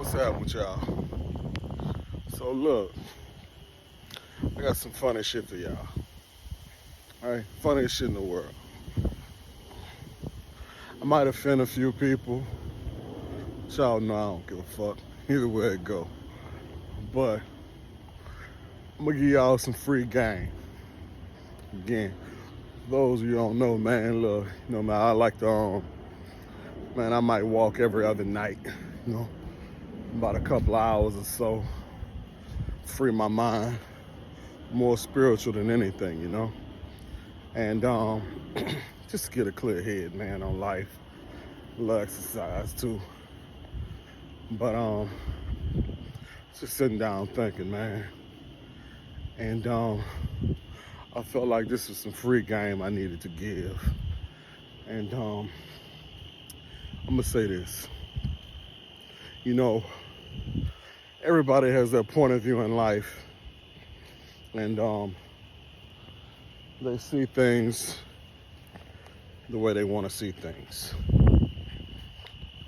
what's happening with y'all? So look, I got some funny shit for y'all. Alright, funniest shit in the world. I might offend a few people. Y'all know I don't give a fuck. Either way it go. But I'm gonna give y'all some free game. Again, for those of you who don't know, man, look, man, I like to man, I might walk every other night, about a couple hours or so. Free my mind. More spiritual than anything. And just get a clear head, man, on life. A little exercise too. But just sitting down thinking, man. And I felt like this was some free game I needed to give. And I'm gonna say this. Everybody has their point of view in life. And they see things the way they want to see things.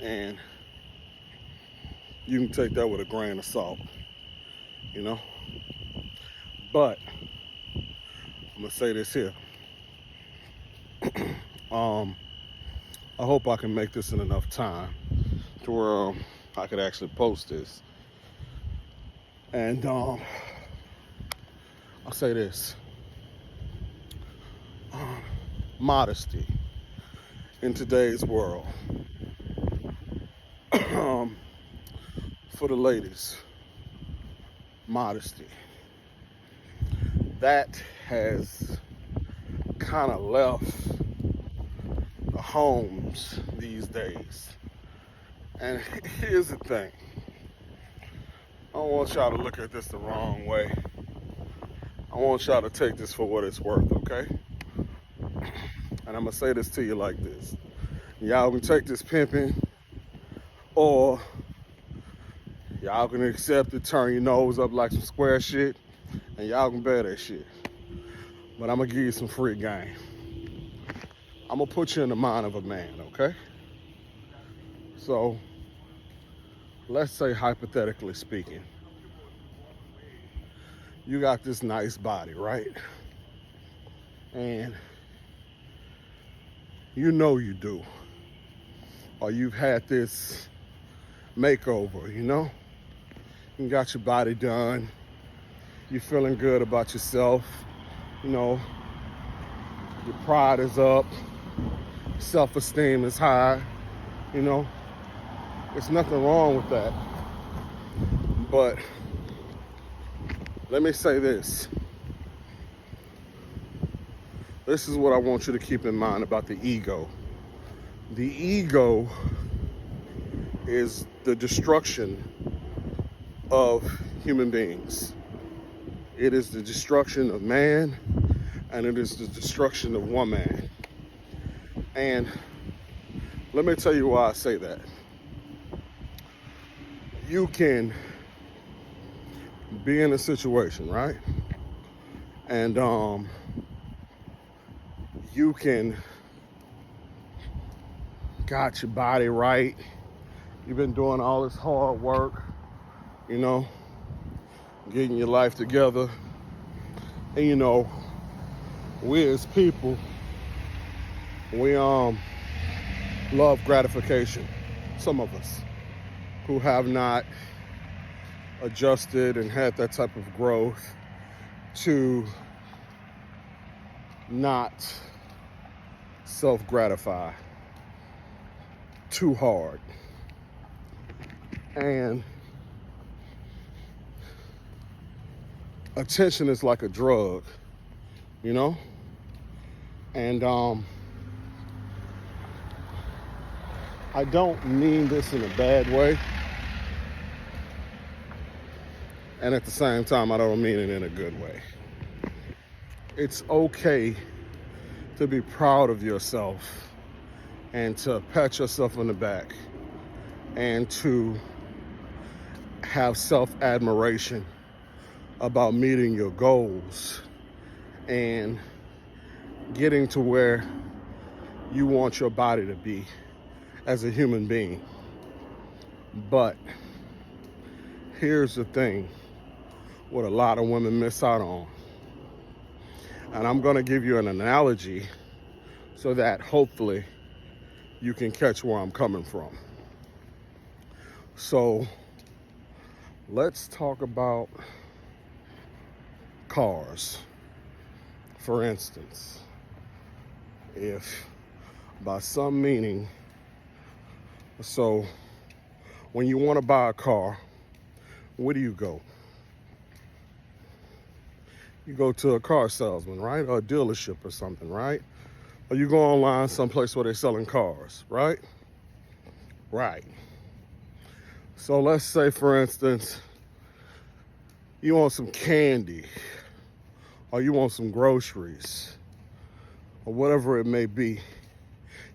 And you can take that with a grain of salt, But I'm gonna say this here. I hope I can make this in enough time to where I could actually post this. And I'll say this. Modesty in today's world. For the ladies, modesty. That has kind of left the homes these days. And here's the thing. I don't want y'all to look at this the wrong way. I want y'all to take this for what it's worth, okay? And I'm gonna say this to you like this. Y'all can take this pimping, or y'all can accept it, turn your nose up like some square shit, and y'all can bear that shit. But I'm gonna give you some free game. I'm gonna put you in the mind of a man, okay? So, let's say hypothetically speaking, you got this nice body, right? And you know you do. Or you've had this makeover, You got your body done. You're feeling good about yourself. Your pride is up. Self-esteem is high. There's nothing wrong with that. But let me say this. This is what I want you to keep in mind about the ego. The ego is the destruction of human beings. It is the destruction of man, and it is the destruction of woman. And let me tell you why I say that. You can be in a situation, right? And you can got your body right. You've been doing all this hard work, getting your life together. And we as people, we love gratification. Some of us who have not adjusted and had that type of growth to not self-gratify too hard. And attention is like a drug, And I don't mean this in a bad way. And at the same time, I don't mean it in a good way. It's okay to be proud of yourself and to pat yourself on the back and to have self-admiration about meeting your goals and getting to where you want your body to be as a human being. But Here's the thing, what a lot of women miss out on. And I'm gonna give you an analogy so that hopefully you can catch where I'm coming from. So let's talk about cars. For instance, if by some meaning, so when you want to buy a car, where do you go? You go to a car salesman, right? Or a dealership or something, right? Or you go online someplace where they're selling cars, right? Right. So let's say, for instance, you want some candy, or you want some groceries, or whatever it may be.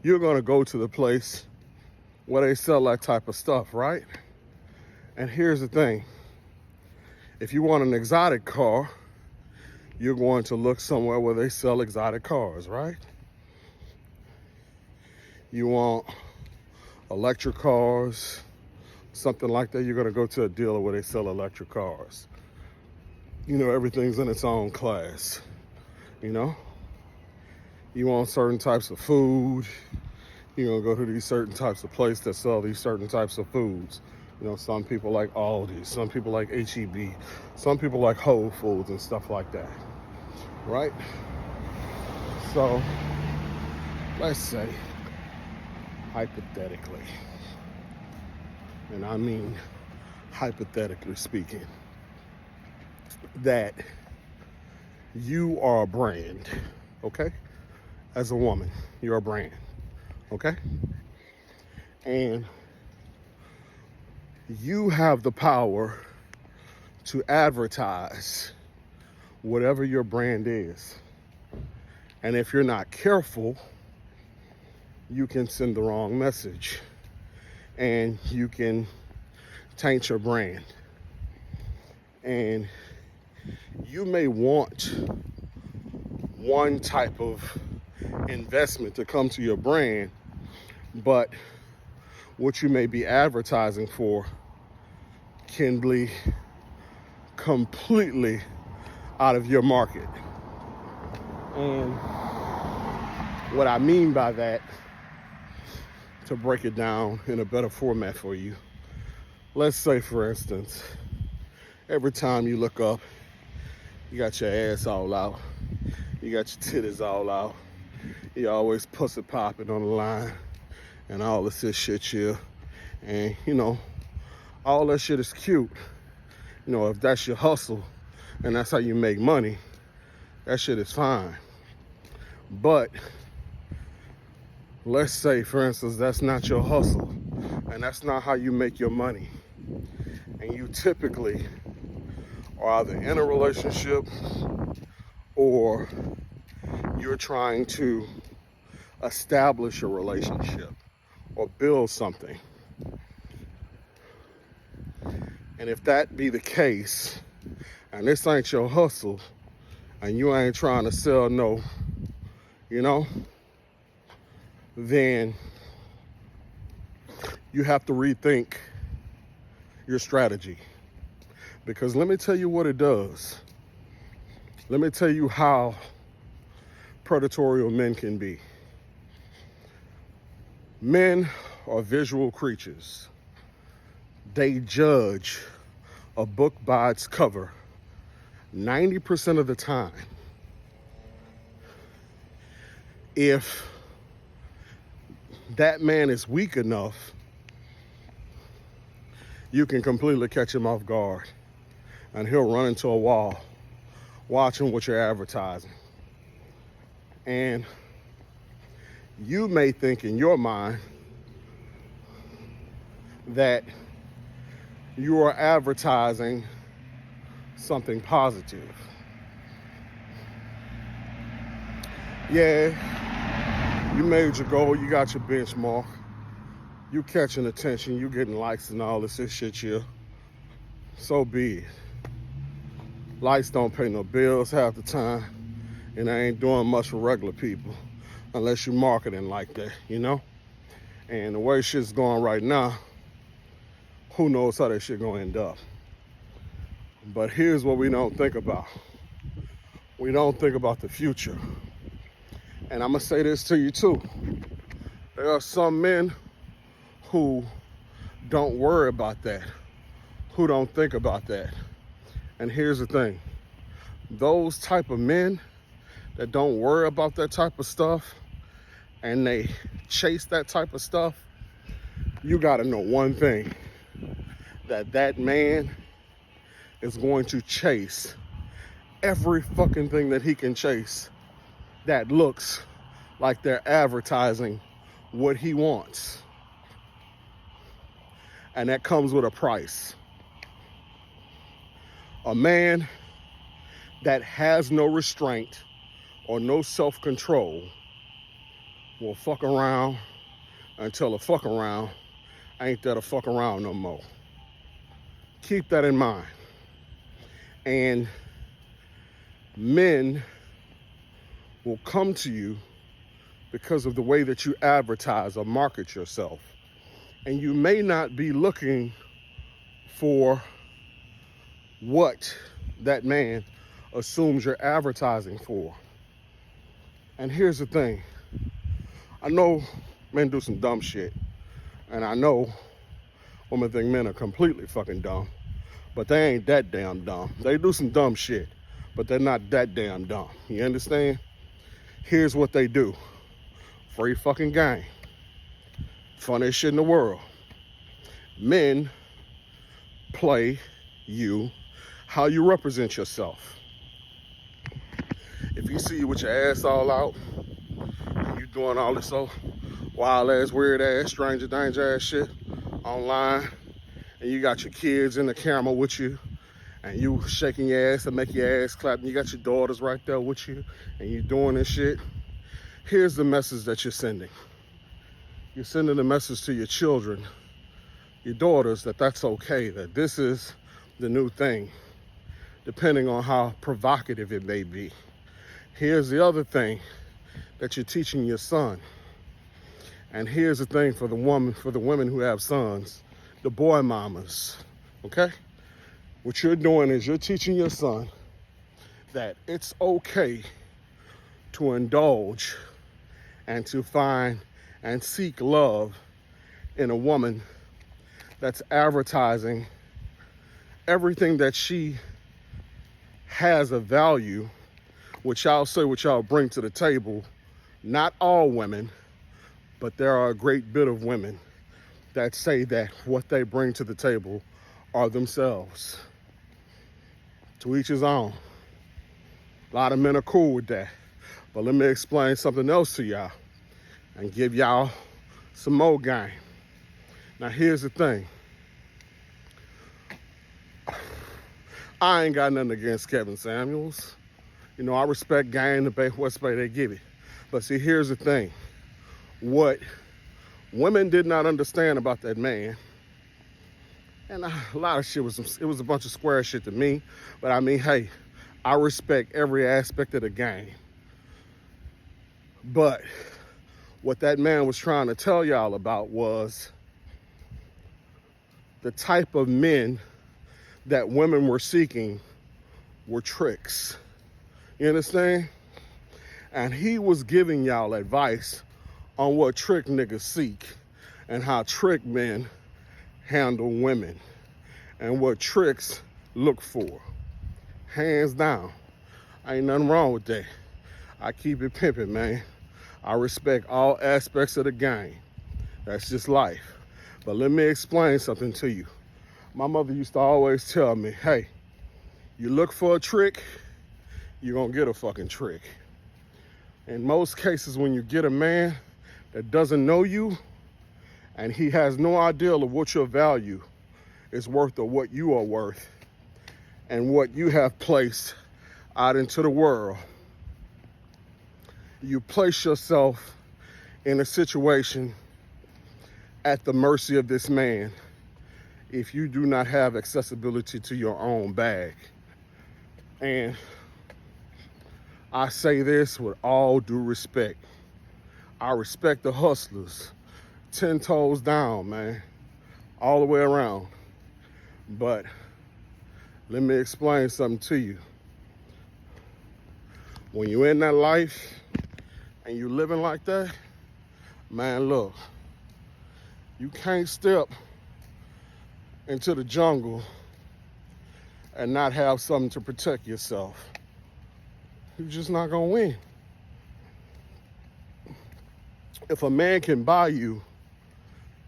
You're gonna go to the place where they sell that type of stuff, right? And here's the thing. If you want an exotic car, you're going to look somewhere where they sell exotic cars, right? You want electric cars, something like that, you're gonna go to a dealer where they sell electric cars. You know, everything's in its own class, you know? You want certain types of food, you're gonna go to these certain types of places that sell these certain types of foods. You know, some people like Aldi, some people like HEB, some people like Whole Foods and stuff like that, right? So, let's say, hypothetically, and I mean hypothetically speaking, that you are a brand, okay? As a woman, you're a brand, okay? And you have the power to advertise whatever your brand is. And if you're not careful, you can send the wrong message and you can taint your brand. And you may want one type of investment to come to your brand, but what you may be advertising for can be completely out of your market. And what I mean by that, to break it down in a better format for you, let's say, for instance, every time you look up, you got your ass all out, you got your titties all out, you always pussy popping on the line, and all this shit here. And, you know, all that shit is cute. You know, if that's your hustle and that's how you make money, that shit is fine. But let's say, for instance, that's not your hustle and that's not how you make your money. And you typically are either in a relationship or you're trying to establish a relationship or build something. And if that be the case, and this ain't your hustle, and you ain't trying to sell no, you know, then you have to rethink your strategy. Because let me tell you what it does. Let me tell you how predatory men can be. Men are visual creatures. They judge a book by its cover 90% of the time. If that man is weak enough, you can completely catch him off guard and he'll run into a wall watching what you're advertising. And you may think in your mind that you are advertising something positive. Yeah, you made your goal, you got your benchmark, you catching attention, you getting likes and all this shit here. So be it. Likes don't pay no bills half the time, and I ain't doing much for regular people unless you marketing like that, you know? And the way shit's going right now, who knows how that shit gonna end up. But here's what we don't think about. We don't think about the future. And I'm gonna say this to you too. There are some men who don't worry about that, who don't think about that. And here's the thing. Those type of men that don't worry about that type of stuff and they chase that type of stuff, you gotta know one thing, that man is going to chase every fucking thing that he can chase that looks like they're advertising what he wants. And that comes with a price. A man that has no restraint or no self-control will fuck around until a fuck around ain't that a fuck around no more. Keep that in mind. And men will come to you because of the way that you advertise or market yourself. And you may not be looking for what that man assumes you're advertising for. And here's the thing. I know men do some dumb shit. And I know women think men are completely fucking dumb. But they ain't that damn dumb. They do some dumb shit, but they're not that damn dumb. You understand? Here's what they do. Free fucking game. Funniest shit in the world. Men play you how you represent yourself. If you see you with your ass all out, and you doing all this so wild ass, weird ass, stranger danger ass shit online, and you got your kids in the camera with you, and you shaking your ass and make your ass clap, and you got your daughters right there with you, and you doing this shit, here's the message that you're sending. You're sending a message to your children, your daughters, that that's okay, that this is the new thing, depending on how provocative it may be. Here's the other thing that you're teaching your son. And here's the thing for the women who have sons, the boy mamas, okay? What you're doing is you're teaching your son that it's okay to indulge and to find and seek love in a woman that's advertising everything that she has of value, which I'll say what y'all bring to the table. Not all women, but there are a great bit of women that say that what they bring to the table are themselves. To each his own. A lot of men are cool with that. But let me explain something else to y'all and give y'all some more game. Now here's the thing. I ain't got nothing against Kevin Samuels. You know, I respect game, the best way they give it. But see, here's the thing. What women did not understand about that man, and a lot of shit it was a bunch of square shit to me, but I mean, hey, I respect every aspect of the game. But what that man was trying to tell y'all about was the type of men that women were seeking were tricks. You understand? And he was giving y'all advice on what trick niggas seek and how trick men handle women and what tricks look for. Hands down. Ain't nothing wrong with that. I keep it pimping, man. I respect all aspects of the game. That's just life. But let me explain something to you. My mother used to always tell me, hey, you look for a trick, you're gonna get a fucking trick. In most cases, when you get a man that doesn't know you and he has no idea of what your value is worth or what you are worth and what you have placed out into the world, you place yourself in a situation at the mercy of this man if you do not have accessibility to your own bag. And I say this with all due respect. I respect the hustlers, 10 toes down, man, all the way around. But Let me explain something to you. When you're in that life and you living like that, man, look, you can't step into the jungle and not have something to protect yourself. You're just not gonna win. If a man can buy you,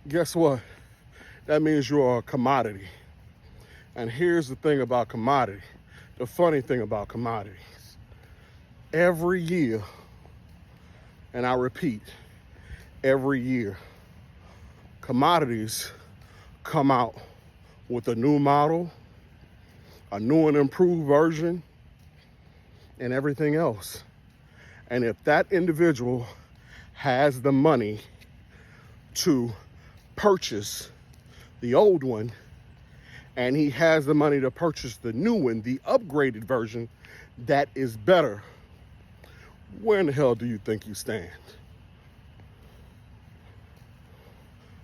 guess what? That means you're a commodity. And here's the thing about commodity, the funny thing about commodities. Every year, and I repeat, every year, commodities come out with a new model, a new and improved version, and everything else. And if that individual has the money to purchase the old one, and he has the money to purchase the new one, the upgraded version that is better, where in the hell do you think you stand?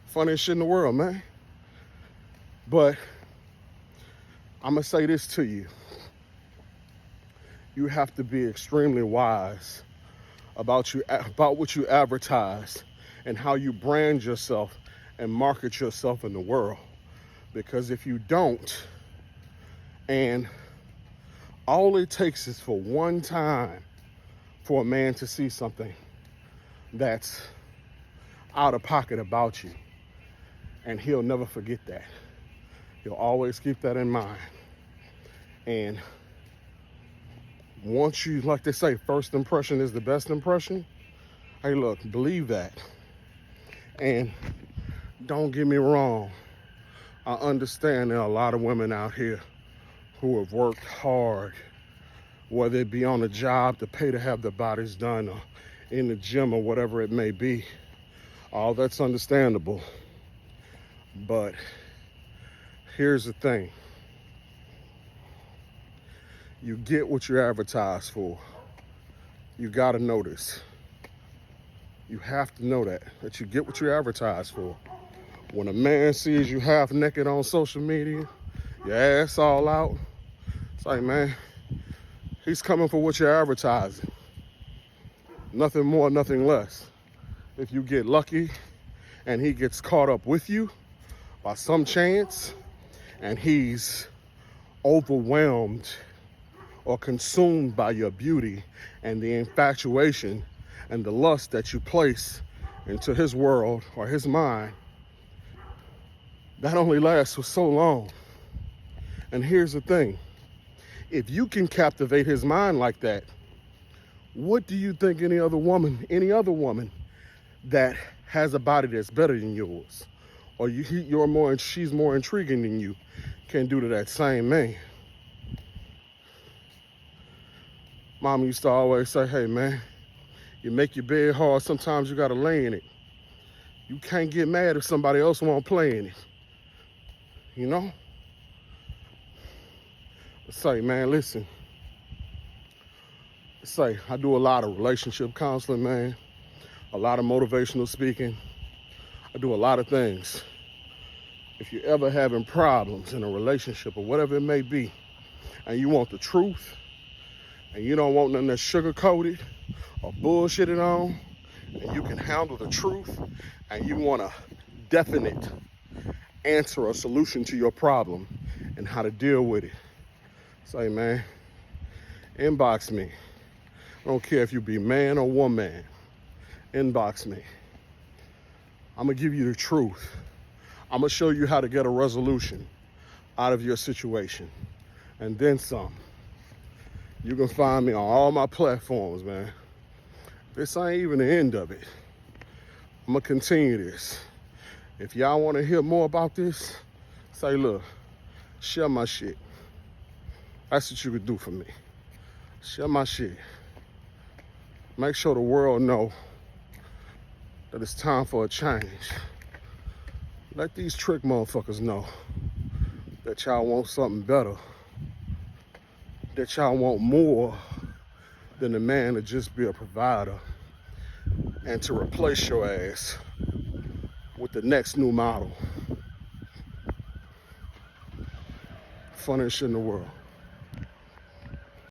Funniest shit in the world, man. But I'm gonna say this to you. You have to be extremely wise about what you advertise and how you brand yourself and market yourself in the world. Because if you don't, and all it takes is for one time for a man to see something that's out of pocket about you, and he'll never forget that. He'll always keep that in mind. And once you, like they say, first impression is the best impression. Hey, look, believe that. And don't get me wrong. I understand there are a lot of women out here who have worked hard, whether it be on a job to pay to have their bodies done or in the gym or whatever it may be. All that's understandable. But here's the thing. You get what you advertise for. You gotta know this. You have to know that you get what you advertise for. When a man sees you half naked on social media, your ass all out, it's like, man, he's coming for what you're advertising. Nothing more, nothing less. If you get lucky and he gets caught up with you by some chance and he's overwhelmed or consumed by your beauty and the infatuation and the lust that you place into his world or his mind, that only lasts for so long. And here's the thing. If you can captivate his mind like that, what do you think any other woman that has a body that's better than yours, or she's more intriguing than you, can do to that same man? Mama used to always say, hey man, you make your bed hard, sometimes you gotta lay in it. You can't get mad if somebody else won't play in it. You know? Say, man, listen. Say, I do a lot of relationship counseling, man. A lot of motivational speaking. I do a lot of things. If you're ever having problems in a relationship or whatever it may be, and you want the truth, and you don't want nothing that's sugar-coated or bullshitted on, and you can handle the truth, and you want a definite answer or solution to your problem and how to deal with it, say, man, inbox me. I don't care if you be man or woman, inbox me. I'm gonna give you the truth. I'm gonna show you how to get a resolution out of your situation, and then some. You can find me on all my platforms, man. This ain't even the end of it. I'm gonna continue this. If y'all wanna hear more about this, say, look, share my shit. That's what you could do for me. Share my shit. Make sure the world know that it's time for a change. Let these trick motherfuckers know that y'all want something better. That y'all want more than a man to just be a provider and to replace your ass with the next new model. funniest shit in the world.